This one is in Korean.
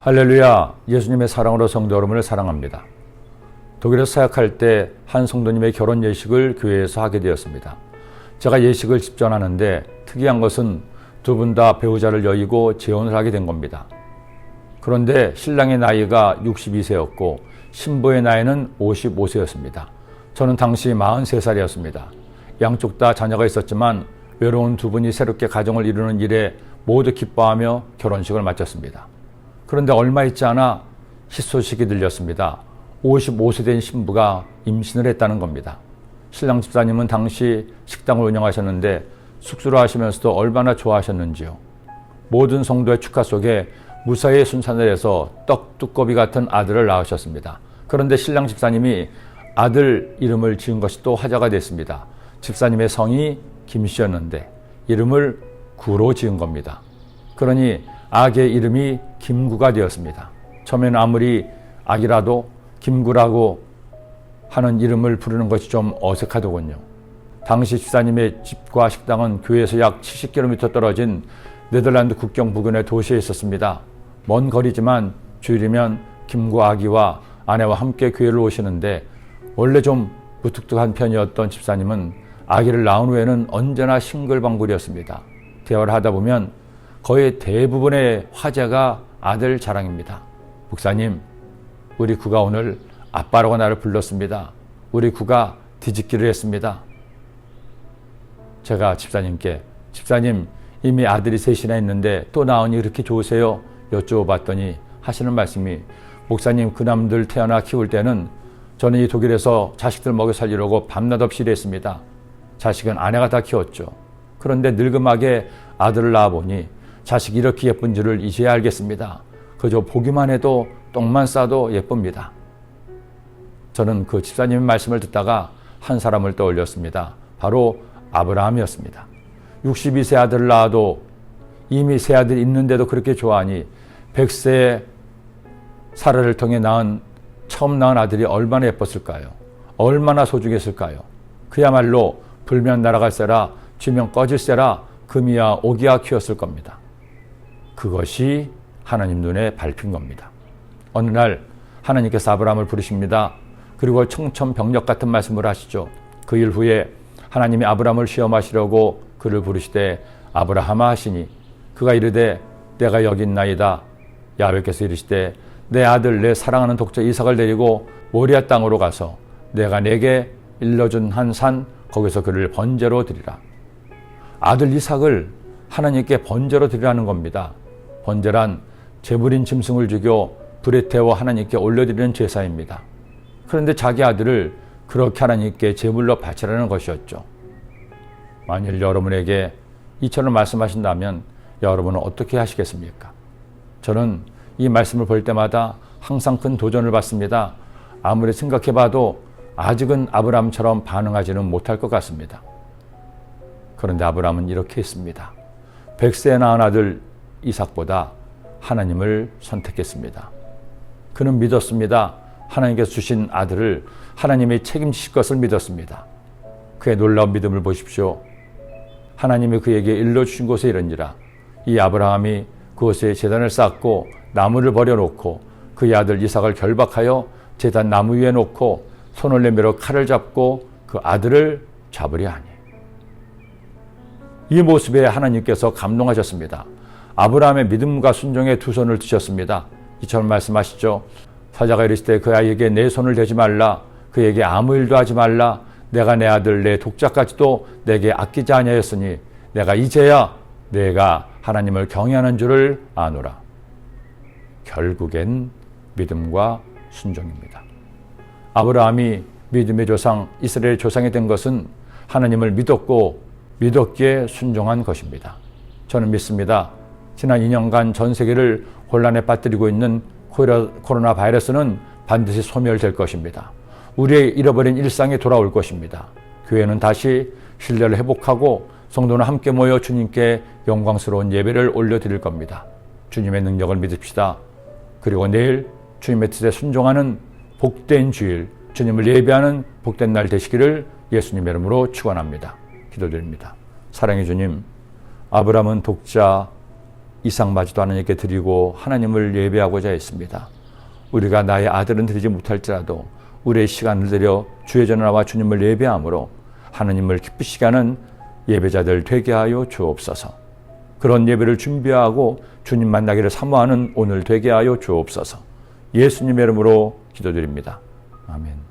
할렐루야, 예수님의 사랑으로 성도 여러분을 사랑합니다. 독일에서 사역할 때 한 성도님의 결혼 예식을 교회에서 하게 되었습니다. 제가 예식을 집전하는데 특이한 것은 두 분 다 배우자를 여의고 재혼을 하게 된 겁니다. 그런데 신랑의 나이가 62세였고 신부의 나이는 55세였습니다. 저는 당시 43살이었습니다. 양쪽 다 자녀가 있었지만 외로운 두 분이 새롭게 가정을 이루는 일에 모두 기뻐하며 결혼식을 마쳤습니다. 그런데 얼마 있지 않아 희소식이 들렸습니다. 55세 된 신부가 임신을 했다는 겁니다. 신랑 집사님은 당시 식당을 운영하셨는데 숙주를 하시면서도 얼마나 좋아하셨는지요. 모든 성도의 축하 속에 무사히 순산을 해서 떡두꺼비 같은 아들을 낳으셨습니다. 그런데 신랑 집사님이 아들 이름을 지은 것이 또 화제가 됐습니다. 집사님의 성이 김씨였는데 이름을 구로 지은 겁니다. 그러니 아기의 이름이 김구가 되었습니다. 처음에는 아무리 아기라도 김구라고 하는 이름을 부르는 것이 좀 어색하더군요. 당시 집사님의 집과 식당은 교회에서 약 70km 떨어진 네덜란드 국경 부근의 도시에 있었습니다. 먼 거리지만 주일이면 김구 아기와 아내와 함께 교회를 오시는데 원래 좀 무뚝뚝한 편이었던 집사님은 아기를 낳은 후에는 언제나 싱글벙글이었습니다. 대화를 하다 보면 거의 대부분의 화제가 아들 자랑입니다. 목사님, 우리 구가 오늘 아빠라고 나를 불렀습니다. 우리 구가 뒤집기를 했습니다. 제가 집사님께 집사님 이미 아들이 셋이나 있는데 또 낳으니 그렇게 좋으세요? 여쭤봤더니 하시는 말씀이 목사님 그 남들 태어나 키울 때는 저는 이 독일에서 자식들 먹여 살리려고 밤낮 없이 일했습니다. 자식은 아내가 다 키웠죠. 그런데 늙음하게 아들을 낳아보니 자식이 이렇게 예쁜 줄을 이제야 알겠습니다. 그저 보기만 해도 똥만 싸도 예쁩니다. 저는 그 집사님의 말씀을 듣다가 한 사람을 떠올렸습니다. 바로 아브라함이었습니다. 62세 아들을 낳아도 이미 세 아들이 있는데도 그렇게 좋아하니 100세의 사라를 통해 처음 낳은 아들이 얼마나 예뻤을까요? 얼마나 소중했을까요? 그야말로 불면 날아갈세라 쥐면 꺼질세라 금이야 오기야 키웠을 겁니다. 그것이 하나님 눈에 밟힌 겁니다. 어느 날 하나님께서 아브라함을 부르십니다. 그리고 청천벽력 같은 말씀을 하시죠. 그 일 후에 하나님이 아브라함을 시험하시려고 그를 부르시되 아브라함아 하시니 그가 이르되 내가 여기 있나이다. 야훼께서 이르시되 내 아들 내 사랑하는 독자 이삭을 데리고 모리아 땅으로 가서 내가 내게 일러준 한 산 거기서 그를 번제로 드리라. 아들 이삭을 하나님께 번제로 드리라는 겁니다. 번제란 제물인 짐승을 죽여 불에 태워 하나님께 올려드리는 제사입니다. 그런데 자기 아들을 그렇게 하나님께 제물로 바치라는 것이었죠. 만일 여러분에게 이처럼 말씀하신다면 여러분은 어떻게 하시겠습니까? 저는 이 말씀을 볼 때마다 항상 큰 도전을 받습니다. 아무리 생각해봐도 아직은 아브라함처럼 반응하지는 못할 것 같습니다. 그런데 아브라함은 이렇게 했습니다. 100세에 낳은 아들 이삭보다 하나님을 선택했습니다. 그는 믿었습니다. 하나님께서 주신 아들을 하나님이 책임지실 것을 믿었습니다. 그의 놀라운 믿음을 보십시오. 하나님이 그에게 일러주신 곳에 이른지라 이 아브라함이 그곳에 제단을 쌓고 나무를 버려놓고 그의 아들 이삭을 결박하여 제단 나무 위에 놓고 손을 내밀어 칼을 잡고 그 아들을 잡으려 하니 이 모습에 하나님께서 감동하셨습니다. 아브라함의 믿음과 순종에 두 손을 드셨습니다. 이처럼 말씀하시죠. 사자가 이르시되 그 아이에게 내 손을 대지 말라. 그에게 아무 일도 하지 말라. 내가 내 아들 내 독자까지도 내게 아끼지 아니하였으니 내가 이제야 내가 하나님을 경외하는 줄을 아노라. 결국엔 믿음과 순종입니다. 아브라함이 믿음의 조상 이스라엘의 조상이 된 것은 하나님을 믿었고 믿었기에 순종한 것입니다. 저는 믿습니다. 지난 2년간 전 세계를 혼란에 빠뜨리고 있는 코로나 바이러스는 반드시 소멸될 것입니다. 우리의 잃어버린 일상이 돌아올 것입니다. 교회는 다시 신뢰를 회복하고 성도는 함께 모여 주님께 영광스러운 예배를 올려드릴 겁니다. 주님의 능력을 믿읍시다. 그리고 내일 주님의 뜻에 순종하는 복된 주일, 주님을 예배하는 복된 날 되시기를 예수님의 이름으로 축원합니다. 기도드립니다. 사랑의 주님, 아브라함은 독자 이상마지도 않은 이에게 드리고 하나님을 예배하고자 했습니다. 우리가 나의 아들은 드리지 못할지라도 우리의 시간을 들여 주의 전에 나와 주님을 예배함으로 하나님을 기쁘시게 하는 예배자들 되게 하여 주옵소서. 그런 예배를 준비하고 주님 만나기를 사모하는 오늘 되게 하여 주옵소서. 예수님의 이름으로 기도드립니다. 아멘.